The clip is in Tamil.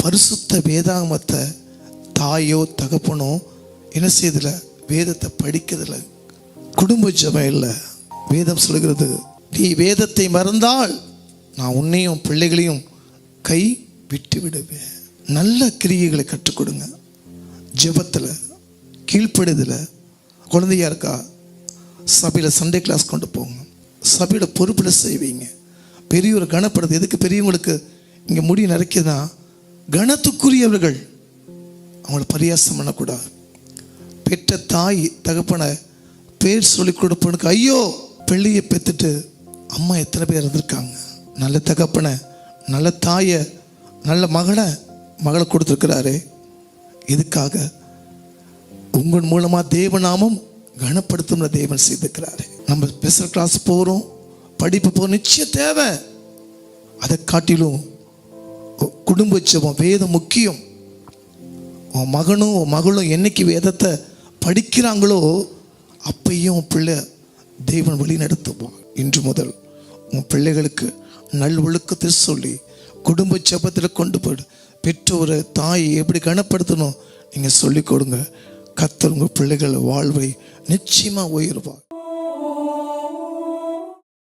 பரிசுத்த வேதாகமத்தை தாயோ தகப்பனோ என்ன செய்யதில்லை, வேதத்தை படிக்கிறதில்ல. குடும்ப ஜெபம் இல்லை. வேதம் சொல்கிறது, நீ வேதத்தை மறந்தால் நான் உன்னையும் பிள்ளைகளையும் கை விட்டு விடுவேன். நல்ல கிரியைகளை கற்றுக் கொடுங்க. ஜெபத்தில் கீழ்ப்படுதல. குழந்தையா இருக்கா, சபையில் சண்டே கிளாஸ் கொண்டு போங்க. சபையோட பொறுப்பில் செய்வீங்க. பெரியவர் கனப்படுது. எதுக்கு பெரியவங்களுக்கு இங்கே முடி நிறைக்குதுன்னா, கனத்துக்குரியவர்கள், அவங்கள பரியாசம் பண்ணக்கூடாது. பெற்ற தாய் தகப்பனை பேர் சொல்லி கொடுப்பனுக்கு ஐயோ. பிள்ளையை பெற்றுட்டு அம்மா எத்தனை பேர் இருந்திருக்காங்க. நல்ல தகப்பனை, நல்ல தாயை, நல்ல மகளை கொடுத்துருக்கிறாரு. இதுக்காக உங்கள் மூலமாக தேவநாமம் கனப்படுத்தும் தேவன் செய்திருக்கிறாரு. நம்ம ஸ்பெஷல் கிளாஸ் போகிறோம், படிப்பு போகிறோம், நிச்சயம் தேவை. அதை காட்டிலும் குடும்ப ஜெபம், வேதம் முக்கியம். உன் மகனும் உன் மகளும் என்னைக்கு வேதத்தை படிக்கிறாங்களோ அப்பையும் பிள்ளை தேவன் வழி நடத்துவான். இன்று முதல் உன் பிள்ளைகளுக்கு நல் ஒழுக்கத்தை சொல்லி குடும்ப ஜெபத்தில் கொண்டு போய்டு. பெற்றோரை தாயை எப்படி கனப்படுத்தணும் நீங்கள் சொல்லிக் கொடுங்க. கர்த்தர் உங்கள் பிள்ளைகள் வாழ்வை நிச்சயமாக உயர்வார்.